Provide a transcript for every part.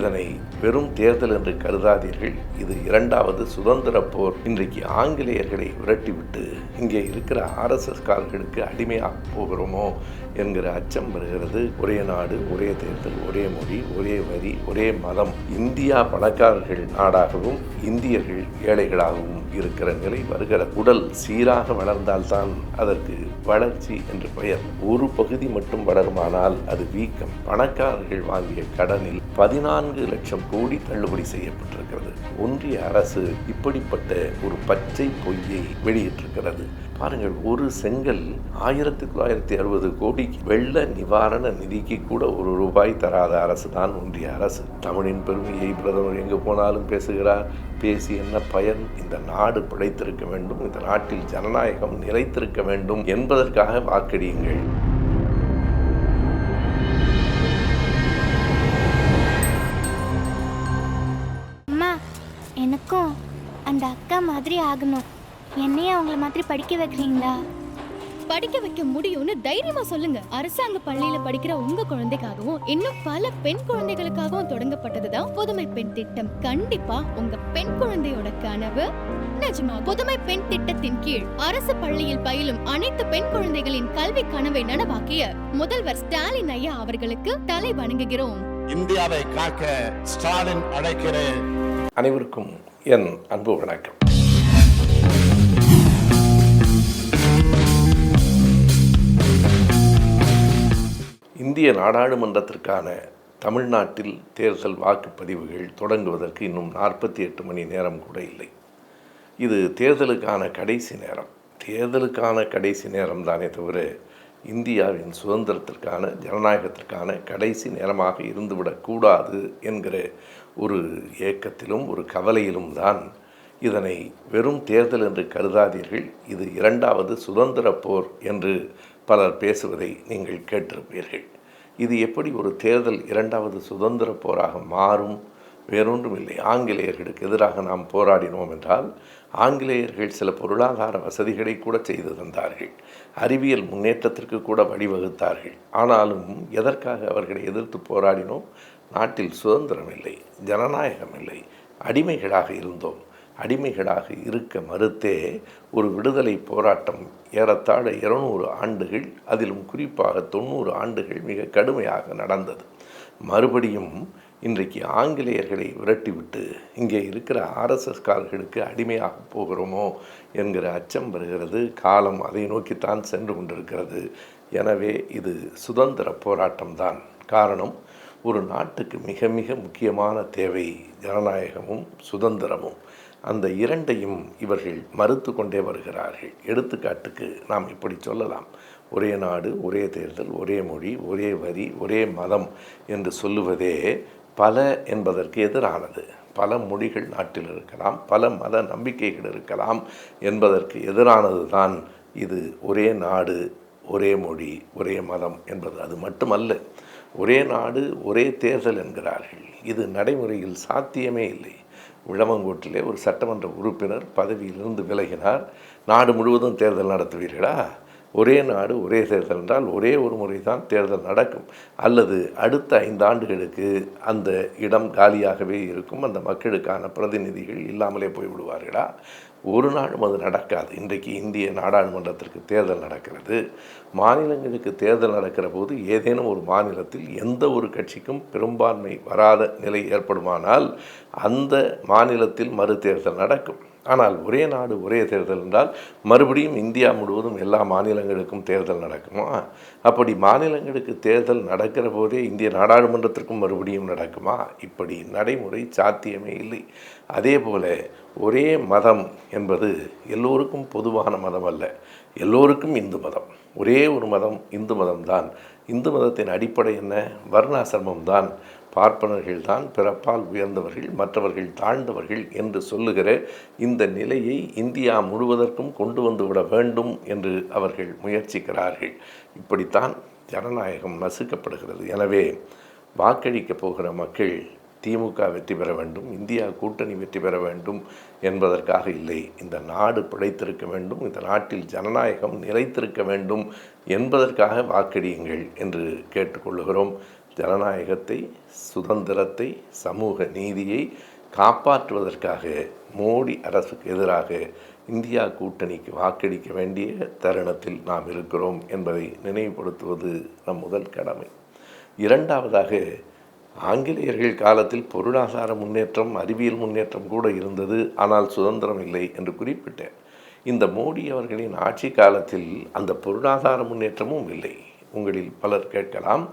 இதனை வெறும் தேர்தல் என்று கருதாதீர்கள். இது இரண்டாவது சுதந்திர போர். இன்றைக்கு ஆங்கிலேயர்களை விரட்டிவிட்டு இங்கே இருக்கிற ஆர்எஸ்எஸ் காரர்களுக்கு அடிமையாக போகிறோமோ என்கிற அச்சம் வருகிறது. ஒரே நாடு, ஒரே தேர்தல், ஒரே மொழி, ஒரே வரி, ஒரே மதம். இந்தியா பணக்காரர்கள் நாடாகவும் இந்தியர்கள் ஏழைகளாகவும் இருக்கிற நிலை வருகிறது. உடல் சீராக வளர்ந்தால்தான் அதற்கு வளர்ச்சி என்று பெயர். ஒரு பகுதி மட்டும் வளருமானால் அது வீக்கம். பணக்காரர்கள் வாங்கிய கடனில் 14 லட்சம் கோடி தள்ளுபடி செய்யப்பட்டிருக்கிறது. ஒன்றிய அரசு இப்படிப்பட்ட ஒரு பச்சை பொய்யை வெளியிட்டிருக்கிறது. பாருங்கள், ஒரு செங்கல் 1960 கோடிக்கு வெள்ள நிவாரண நிதிக்கு கூட ₹1 தராத அரசு தான் ஒன்றிய அரசு. தமிழின் பெருமையை பிரதமர் எங்கு போனாலும் பேசுகிறார். பேசி என்ன பயன்? இந்த நாடு பிழைத்திருக்க வேண்டும், இந்த நாட்டில் ஜனநாயகம் நிலைத்திருக்க வேண்டும் என்பதற்காக வாக்களியுங்கள். அம்மா, எனக்கும் அந்த அக்கா மாதிரி ஆகணும். என்னையே அவங்கள மாதிரி படிக்க வைக்கிறீங்களா? படிக்க வைக்க முடியும்னு தைரியமா சொல்லுங்க. அரசாங்க பள்ளியில படிக்கிற உங்க குழந்தைக்காகவும் இன்னும் பல பெண் குழந்தைகளுக்காகவும் தொடங்கப்பட்டதுதான் புதுமை பெண் திட்டம். கண்டிப்பா உங்க பெண் குழந்தையோட கனவு நிஜமா. புதுமை பெண் திட்டத்தின் கீழ் அரசு பள்ளியில் பயிலும் அனைத்து பெண் குழந்தைகளின் கல்வி கனவை நனவாக்கிய முதல்வர் ஸ்டாலின் ஐயா அவர்களுக்கு தலை வணங்குகிறோம். இந்தியாவை காக்க ஸ்டாலின் அழைக்கிறேன். அனைவருக்கும் என் அன்பு வணக்கம். இந்திய நாடாளுமன்றத்திற்கான தமிழ்நாட்டில் தேர்தல் வாக்குப்பதிவுகள் தொடங்குவதற்கு இன்னும் 48 மணி நேரம் கூட இல்லை. இது தேர்தலுக்கான கடைசி நேரம். தேர்தலுக்கான கடைசி நேரம் தானே தவிர இந்தியாவின் சுதந்திரத்திற்கான, ஜனநாயகத்திற்கான கடைசி நேரமாக இருந்துவிடக்கூடாது என்கிற ஒரு ஏக்கத்திலும் ஒரு கவலையிலும் தான் இதனை வெறும் தேர்தல் என்று கருதாதீர்கள். இது இரண்டாவது சுதந்திர போர் என்று பலர் பேசுவதை நீங்கள் கேட்டிருப்பீர்கள். இது எப்படி ஒரு தேர்தல் இரண்டாவது சுதந்திர போராக மாறும்? வேறொன்றும் இல்லை. ஆங்கிலேயர்களுக்கு எதிராக நாம் போராடினோம் என்றால் ஆங்கிலேயர்கள் சில பொருளாதார வசதிகளை கூட செய்து தந்தார்கள். அறிவியல் முன்னேற்றத்திற்கு கூட வழிவகுத்தார்கள். ஆனாலும் எதற்காக அவர்களை எதிர்த்து போராடினோம்? நாட்டில் சுதந்திரம் இல்லை, ஜனநாயகம் இல்லை, அடிமைகளாக இருந்தோம். அடிமைகளாக இருக்க மறுத்தே ஒரு விடுதலை போராட்டம் ஏறத்தாழ 200 ஆண்டுகள், அதிலும் குறிப்பாக 90 ஆண்டுகள் மிக கடுமையாக நடந்தது. மறுபடியும் இன்றைக்கு ஆங்கிலேயர்களை விரட்டிவிட்டு இங்கே இருக்கிற ஆர்எஸ்எஸ் காரர்களுக்கு அடிமையாக போகிறோமோ என்கிற அச்சம் வருகிறது. காலம் அதை நோக்கித்தான் சென்று கொண்டிருக்கிறது. எனவே இது சுதந்திர போராட்டம்தான். காரணம், ஒரு நாட்டுக்கு மிக மிக முக்கியமான தேவை ஜனநாயகமும் சுதந்திரமும். அந்த இரண்டையும் இவர்கள் மறுத்து கொண்டே வருகிறார்கள். எடுத்துக்காட்டுக்கு நாம் இப்படி சொல்லலாம்: ஒரே நாடு, ஒரே தேர்தல், ஒரே மொழி, ஒரே வரி, ஒரே மதம் என்று சொல்லுவதே பல என்பதற்கு எதிரானது. பல மொழிகள் நாட்டில் இருக்கலாம், பல மத நம்பிக்கைகள் இருக்கலாம் என்பதற்கு எதிரானது தான் இது. ஒரே நாடு, ஒரே மொழி, ஒரே மதம் என்பது. அது மட்டுமல்ல, ஒரே நாடு, ஒரே தேர்தல் என்கிறார்கள். இது நடைமுறையில் சாத்தியமே இல்லை. விளவங்கோட்டிலே ஒரு சட்டமன்ற உறுப்பினர் பதவியிலிருந்து விலகினார். நாடு முழுவதும் தேர்தல் நடத்துவீர்களா? ஒரே நாடு, ஒரே தேர்தல் என்றால் ஒரே ஒரு முறை தான் தேர்தல் நடக்கும், அல்லது அடுத்த 5 ஆண்டுகளுக்கு அந்த இடம் காலியாகவே இருக்கும். அந்த மக்களுக்கான பிரதிநிதிகள் இல்லாமலே போய்விடுவார்களா? ஒரு நாளும் அது நடக்காது. இன்றைக்கு இந்திய நாடாளுமன்றத்திற்கு தேர்தல் நடக்கிறது. மாநிலங்களுக்கு தேர்தல் நடக்கிற போது ஏதேனும் ஒரு மாநிலத்தில் எந்த ஒரு கட்சிக்கும் பெரும்பான்மை வராத நிலை ஏற்படுமானால் அந்த மாநிலத்தில் மறுதேர்தல் நடக்கும். ஆனால் ஒரே நாடு, ஒரே தேர்தல் என்றால் மறுபடியும் இந்தியா முழுவதும் எல்லா மாநிலங்களுக்கும் தேர்தல் நடக்குமா? அப்படி மாநிலங்களுக்கு தேர்தல் நடக்கிற போதே இந்திய நாடாளுமன்றத்திற்கும் மறுபடியும் நடக்குமா? இப்படி நடைமுறை சாத்தியமே இல்லை. அதே போல ஒரே மதம் என்பது எல்லோருக்கும் பொதுவான மதம் அல்ல. எல்லோருக்கும் இந்து மதம். ஒரே ஒரு மதம் இந்து மதம்தான். இந்து மதத்தின் அடிப்படை என்ன? வர்ணாசிரமம் தான். பார்ப்பனர்கள் தான் பிறப்பால் உயர்ந்தவர்கள், மற்றவர்கள் தாழ்ந்தவர்கள் என்று சொல்லுகிற இந்த நிலையை இந்தியா முழுவதற்கும் கொண்டு வந்துவிட வேண்டும் என்று அவர்கள் முயற்சிக்கிறார்கள். இப்படித்தான் ஜனநாயகம் நசுக்கப்படுகிறது. எனவே வாக்களிக்கப் போகிற மக்கள் திமுக வெற்றி பெற வேண்டும், இந்தியா கூட்டணி வெற்றி பெற வேண்டும் என்பதற்காக இல்லை. இந்த நாடு பிழைத்திருக்க வேண்டும், இந்த நாட்டில் ஜனநாயகம் நிலைத்திருக்க வேண்டும் என்பதற்காக வாக்களியுங்கள் என்று கேட்டுக்கொள்ளுகிறோம். ஜனநாயகத்தை, சுதந்திரத்தை, சமூக நீதியை காப்பாற்றுவதற்காக மோடி அரசுக்கு எதிராக இந்தியா கூட்டணிக்கு வாக்களிக்க வேண்டிய தருணத்தில் நாம் இருக்கிறோம் என்பதை நினைவுபடுத்துவது நம் முதல் கடமை. இரண்டாவதாக, ஆங்கிலேயர்கள் காலத்தில் பொருளாதார முன்னேற்றம், அறிவியல் முன்னேற்றம் கூட இருந்தது, ஆனால் சுதந்திரம் இல்லை என்று குறிப்பிட்டேன். இந்த மோடி அவர்களின் ஆட்சி காலத்தில் அந்த பொருளாதார முன்னேற்றமும் இல்லை. உங்களில் பலர் கேட்கலாம்,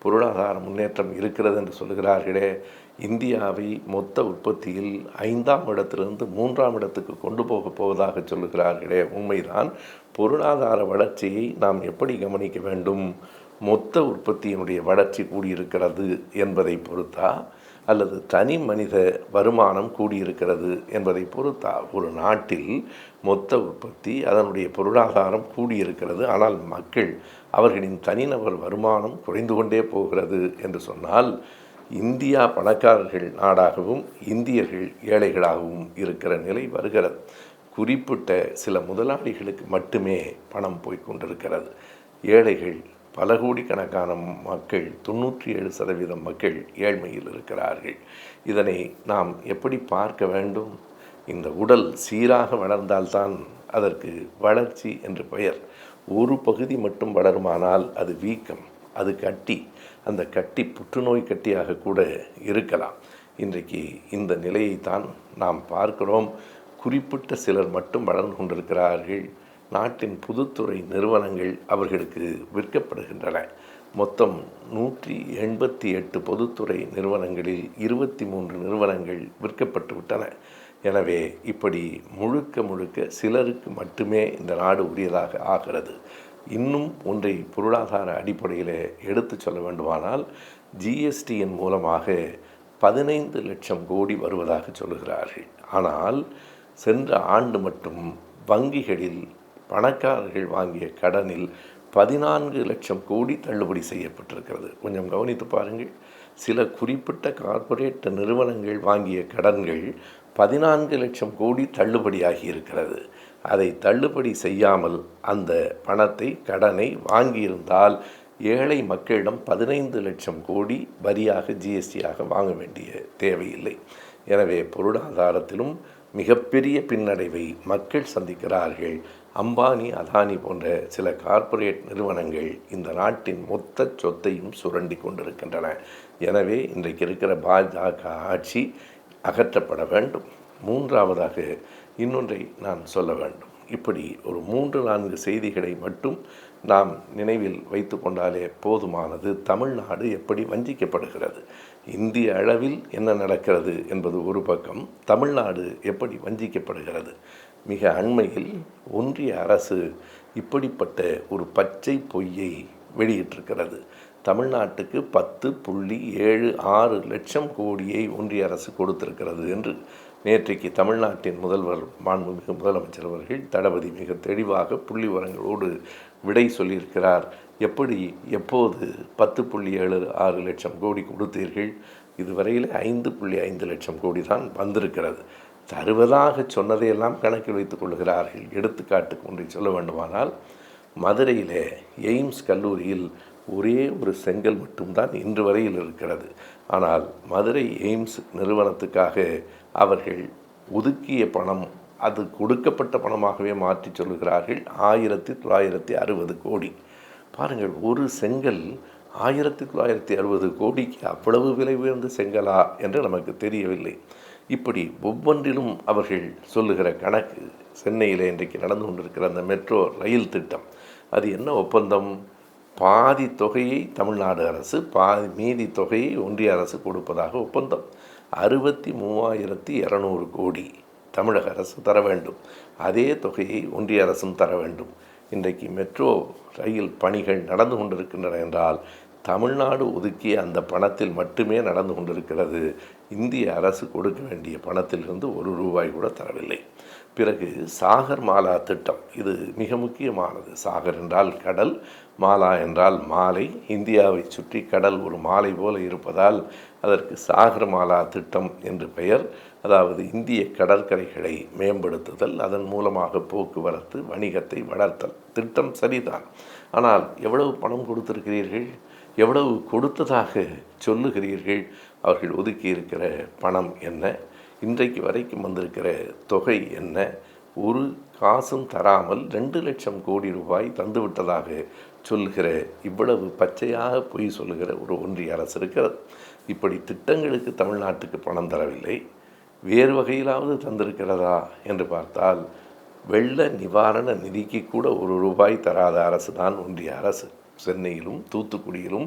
பொருளாதார முன்னேற்றம் இருக்கிறது என்று சொல்கிறார்களே, இந்தியாவை மொத்த உற்பத்தியில் 5ஆம் இடத்திலிருந்து 3ஆம் இடத்துக்கு கொண்டு போகப் போவதாக சொல்லுகிறார்களே, உண்மைதான். பொருளாதார வளர்ச்சியை நாம் எப்படி கவனிக்க வேண்டும்? மொத்த உற்பத்தியினுடைய வளர்ச்சி கூடியிருக்கிறது என்பதை பொறுத்தா, அல்லது தனி மனித வருமானம் கூடியிருக்கிறது என்பதை பொறுத்தா? ஒரு நாட்டில் மொத்த உற்பத்தி, அதனுடைய பொருளாதாரம் கூடியிருக்கிறது, ஆனால் மக்கள், அவர்களின் தனிநபர் வருமானம் குறைந்து கொண்டே போகிறது என்று சொன்னால், இந்தியா பணக்காரர்கள் நாடாகவும் இந்தியர்கள் ஏழைகளாகவும் இருக்கிற நிலை வருகிறது. குறிப்பிட்ட சில முதலாளிகளுக்கு மட்டுமே பணம் போய்கொண்டிருக்கிறது. ஏழைகள், பல கோடிக்கணக்கான மக்கள், 97% மக்கள் ஏழ்மையில் இருக்கிறார்கள். இதனை நாம் எப்படி பார்க்க வேண்டும்? இந்த உடல் சீராக வளர்ந்தால்தான் அதற்கு வளர்ச்சி என்று பெயர். ஒரு பகுதி மட்டும் வளருமானால் அது வீக்கம், அது கட்டி, அந்த கட்டி புற்றுநோய் கட்டியாக கூட இருக்கலாம். இன்றைக்கு இந்த நிலையைத்தான் நாம் பார்க்கிறோம். குறிப்பிட்ட சிலர் மட்டும் வளர்ந்து கொண்டிருக்கிறார்கள். நாட்டின் பொதுத்துறை நிறுவனங்கள் அவர்களுக்கு விற்கப்படுகின்றன. மொத்தம் 188 பொதுத்துறை நிறுவனங்களில் 23 நிறுவனங்கள் விற்கப்பட்டு விட்டன. எனவே இப்படி முழுக்க சிலருக்கு மட்டுமே இந்த நாடு உரியதாக ஆகிறது. இன்னும் ஒன்றை பொருளாதார அடிப்படையில் எடுத்து சொல்ல வேண்டுமானால், ஜிஎஸ்டியின் மூலமாக 15 லட்சம் கோடி வருவதாக சொல்லுகிறார்கள். ஆனால் சென்ற ஆண்டு மட்டும் வங்கிகளில் பணக்காரர்கள் வாங்கிய கடனில் 14 லட்சம் கோடி தள்ளுபடி செய்யப்பட்டிருக்கிறது. கொஞ்சம் கவனித்து பாருங்கள். சில குறிப்பிட்ட கார்ப்பரேட் நிறுவனங்கள் வாங்கிய கடன்கள் 14 லட்சம் கோடி தள்ளுபடியாகி இருக்கிறது. அதை தள்ளுபடி செய்யாமல் அந்த பணத்தை, கடனை வாங்கியிருந்தால் ஏழை மக்களிடம் 15 லட்சம் கோடி வரியாக, ஜிஎஸ்டியாக வாங்க வேண்டிய தேவையில்லை. எனவே பொருளாதாரத்திலும் மிகப்பெரிய பின்னடைவை மக்கள் சந்திக்கிறார்கள். அம்பானி, அதானி போன்ற சில கார்ப்பரேட் நிறுவனங்கள் இந்த நாட்டின் மொத்த சொத்தையும் சுரண்டி கொண்டிருக்கின்றன. எனவே இன்றைக்கு இருக்கிற பாஜக ஆட்சி அகற்றப்பட வேண்டும். மூன்றாவதாக இன்னொன்றை நான் சொல்ல வேண்டும். இப்படி ஒரு 3-4 செய்திகளை மட்டும் நாம் நினைவில் வைத்து கொண்டாலே போதுமானது. தமிழ்நாடு எப்படி வஞ்சிக்கப்படுகிறது, இந்திய அளவில் என்ன நடக்கிறது என்பது ஒரு பக்கம், தமிழ்நாடு எப்படி வஞ்சிக்கப்படுகிறது. மிக அண்மையில் ஒன்றிய அரசு இப்படிப்பட்ட ஒரு பச்சை பொய்யை வெளியிட்டிருக்கிறது. தமிழ்நாட்டுக்கு 10.76 லட்சம் கோடியை ஒன்றிய அரசு கொடுத்திருக்கிறது என்று நேற்றைக்கு தமிழ்நாட்டின் முதல்வர், மாண்புமிகு முதலமைச்சர் அவர்கள், தளபதி மிக தெளிவாக புள்ளி விவரங்களோடு விடை சொல்லியிருக்கிறார். எப்படி, எப்போது 10.76 லட்சம் கோடி கொடுத்தீர்கள்? இதுவரையில் 5.5 லட்சம் கோடி தான் வந்திருக்கிறது. தருவதாக சொன்னதையெல்லாம் கணக்கில் வைத்துக் கொள்கிறார்கள். எடுத்துக்காட்டுக்கு ஒன்றை சொல்ல வேண்டுமானால், மதுரையில் எய்ம்ஸ் கல்லூரியில் ஒரே ஒரு செங்கல் மட்டும்தான் இன்று வரையில் இருக்கிறது. ஆனால் மதுரை எய்ம்ஸ் நிறுவனத்துக்காக அவர்கள் ஒதுக்கிய பணம், அது கொடுக்கப்பட்ட பணமாகவே மாற்றி சொல்லுகிறார்கள், 1960 கோடி. பாருங்கள், ஒரு செங்கல் 1960 கோடிக்கு அவ்வளவு விலை உயர்ந்த செங்கலா என்று நமக்கு தெரியவில்லை. இப்படி ஒவ்வொன்றிலும் அவர்கள் சொல்லுகிற கணக்கு. சென்னையில் இன்றைக்கு நடந்து கொண்டிருக்கிற அந்த மெட்ரோ ரயில் திட்டம், அது என்ன ஒப்பந்தம்? பாதி தொகையை தமிழ்நாடு அரசு, மீதி தொகையை ஒன்றிய அரசு கொடுப்பதாக ஒப்பந்தம். 63,200 கோடி தமிழக அரசு தர வேண்டும். அதே தொகையை ஒன்றிய அரசும் தர வேண்டும். இன்றைக்கு மெட்ரோ ரயில் பணிகள் நடந்து கொண்டிருக்கின்றன என்றால் தமிழ்நாடு ஒதுக்கிய அந்த பணத்தில் மட்டுமே நடந்து கொண்டிருக்கிறது. இந்திய அரசு கொடுக்க வேண்டிய பணத்திலிருந்து ₹1 கூட தரவில்லை. பிறகு சாகர் மாலா திட்டம், இது மிக முக்கியமானது. சாகர் என்றால் கடல், மாலா என்றால் மாலை. இந்தியாவை சுற்றி கடல் ஒரு மாலை போல இருப்பதால் அதற்கு சாகர் மாலா திட்டம் என்று பெயர். அதாவது இந்திய கடற்கரைகளை மேம்படுத்துதல், அதன் மூலமாக போக்குவரத்து, வணிகத்தை வளர்த்தல். திட்டம் சரிதான். ஆனால் எவ்வளவு பணம் கொடுத்திருக்கிறீர்கள்? எவ்வளவு கொடுத்ததாக சொல்லுகிறீர்கள்? அவர்கள் ஒதுக்கி இருக்கிற பணம் என்ன? இன்றைக்கு வரைக்கும் வந்திருக்கிற தொகை என்ன? ஒரு காசும் தராமல் 2 லட்சம் கோடி ரூபாய் தந்துவிட்டதாக சொல்லுகிற, இவ்வளவு பச்சையாக பொய் சொல்லுகிற ஒரு ஒன்றிய அரசு இருக்கிறது. இப்படி திட்டங்களுக்கு தமிழ்நாட்டுக்கு பணம் தரவில்லை, வேறு வகையிலாவது தந்திருக்கிறதா என்று பார்த்தால் வெள்ள நிவாரண நிதிக்கு கூட 1 ரூபாய் தராத அரசு தான் ஒன்றிய அரசு. சென்னையிலும் தூத்துக்குடியிலும்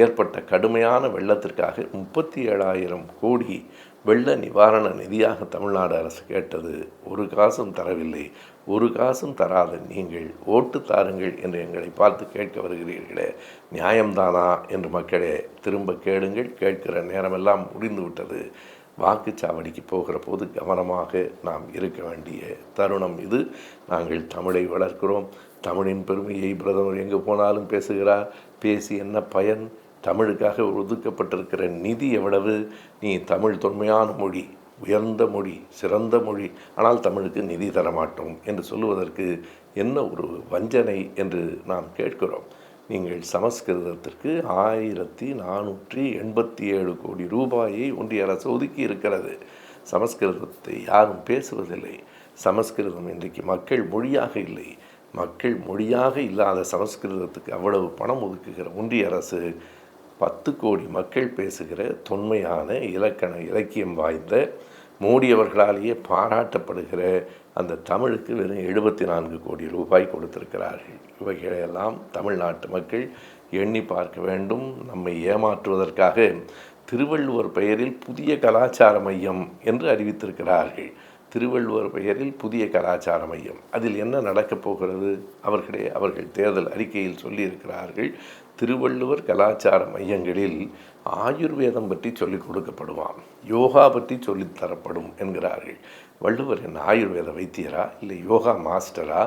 ஏற்பட்ட கடுமையான வெள்ளத்திற்காக 37,000 கோடி வெள்ள நிவாரண நிதியாக தமிழ்நாடு அரசு கேட்டது. 1 காசும் தரவில்லை. 1 காசும் தராத நீங்கள் ஓட்டு தாருங்கள் என்று எங்களை பார்த்து கேட்க வருகிறீர்களே, நியாயம்தானா என்று மக்களே திரும்ப கேளுங்கள். கேட்கிற நேரமெல்லாம் முடிந்துவிட்டது. வாக்குச்சாவடிக்கு போகிற போது கவனமாக நாம் இருக்க வேண்டிய தருணம் இது. நாங்கள் தமிழை வளர்க்கிறோம். தமிழின் பெருமையை பிரதமர் எங்கு போனாலும் பேசுகிறார். பேசி என்ன பயன்? தமிழுக்காக ஒதுக்கப்பட்டிருக்கிற நிதி எவ்வளவு? நீ தமிழ் தொன்மையான மொழி, உயர்ந்த மொழி, சிறந்த மொழி, ஆனால் தமிழுக்கு நிதி தரமாட்டோம் என்று சொல்லுவதற்கு என்ன ஒரு வஞ்சனை என்று நாம் கேட்கிறோம். நீங்கள் சமஸ்கிருதத்திற்கு 1487 கோடி ரூபாயை ஒன்றிய அரசு ஒதுக்கி இருக்கிறது. சமஸ்கிருதத்தை யாரும் பேசுவதில்லை. சமஸ்கிருதம் இன்றைக்கு மக்கள் மொழியாக இல்லை. மக்கள் மொழியாக இல்லாத சமஸ்கிருதத்துக்கு அவ்வளவு பணம் ஒதுக்குகிற ஒன்றிய அரசு 10 கோடி மக்கள் பேசுகிற தொன்மையான இலக்கியம் வாய்ந்த மோடி அவர்களாலேயே பாராட்டப்படுகிற அந்த தமிழுக்கு வெறும் 74 கோடி ரூபாய் கொடுத்திருக்கிறார்கள். இவைகளையெல்லாம் தமிழ்நாட்டு மக்கள் எண்ணி பார்க்க வேண்டும். நம்மை ஏமாற்றுவதற்காக திருவள்ளுவர் பெயரில் புதிய கலாச்சார மையம் என்று அறிவித்திருக்கிறார்கள். திருவள்ளுவர் பெயரில் புதிய கலாச்சார மையம், அதில் என்ன நடக்கப் போகிறது? அவர்கள் தேர்தல் அறிக்கையில் சொல்லியிருக்கிறார்கள், திருவள்ளுவர் கலாச்சார மையங்களில் ஆயுர்வேதம் பற்றி சொல்லிக் கொடுக்கப்படுவான், யோகா பற்றி சொல்லித்தரப்படும் என்கிறார்கள். வள்ளுவர் என்ன ஆயுர்வேத வைத்தியரா இல்லை யோகா மாஸ்டரா?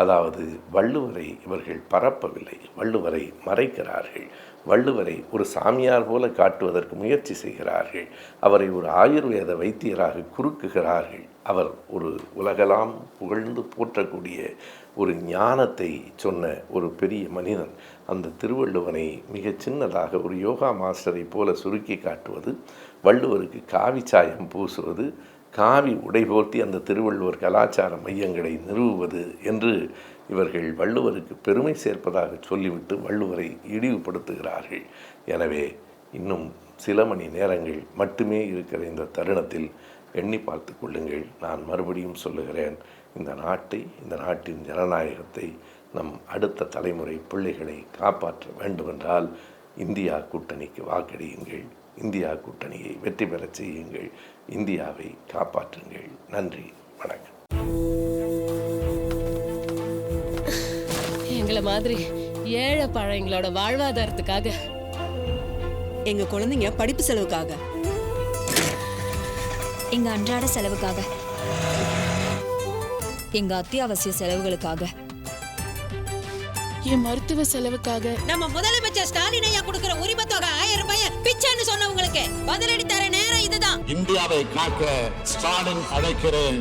அதாவது வள்ளுவரை இவர்கள் பரப்பவில்லை, வள்ளுவரை மறைக்கிறார்கள். வள்ளுவரை ஒரு சாமியார் போல காட்டுவதற்கு முயற்சி செய்கிறார்கள். அவரை ஒரு ஆயுர்வேத வைத்தியராக குறுக்குகிறார்கள். அவர் ஒரு உலகெல்லாம் புகழ்ந்து போற்றக்கூடிய ஒரு ஞானத்தை சொன்ன ஒரு பெரிய மனிதன். அந்த திருவள்ளுவனை மிகச் சின்னதாக ஒரு யோகா மாஸ்டரை போல சுருக்கி காட்டுவது, வள்ளுவருக்கு காவி சாயம் பூசுவது, காவி உடை போர்த்தி அந்த திருவள்ளுவர் கலாச்சார மையங்களை நிறுவுவது என்று இவர்கள் வள்ளுவருக்கு பெருமை சேர்ப்பதாக சொல்லிவிட்டு வள்ளுவரை இழிவுபடுத்துகிறார்கள். எனவே இன்னும் சில மணி நேரங்கள் மட்டுமே இருக்கிற இந்த தருணத்தில் எண்ணி பார்த்து கொள்ளுங்கள். நான் மறுபடியும் சொல்லுகிறேன், இந்த நாட்டை, இந்த நாட்டின் ஜனநாயகத்தை, நம் அடுத்த தலைமுறை பிள்ளைகளை காப்பாற்ற வேண்டுமென்றால் இந்தியா கூட்டணிக்கு வாக்களியுங்கள். இந்தியா கூட்டணியை வெற்றி பெறச் செய்யுங்கள். இந்தியாவை காப்பாற்றுங்கள். நன்றி, வணக்கம். எங்களை மாதிரி ஏழை பழங்களோட வாழ்வாதாரத்துக்காக, எங்க குழந்தைங்க படிப்பு செலவுக்காக, எங்க அன்றாட செலவுக்காக, எங்க அத்தியாவசிய செலவுகளுக்காக, என் மருத்துவ செலவுக்காக, நம்ம முதலமைச்சர் ஸ்டாலின் ஐயா கொடுக்கிற உரிமை தொகை 1000 ரூபாய் பிச்சைன்னு சொன்னவங்களுக்கு பதிலடி தர நேரம் இதுதான். இந்தியாவை காக்க ஸ்டாலின் அழைக்கிறேன்.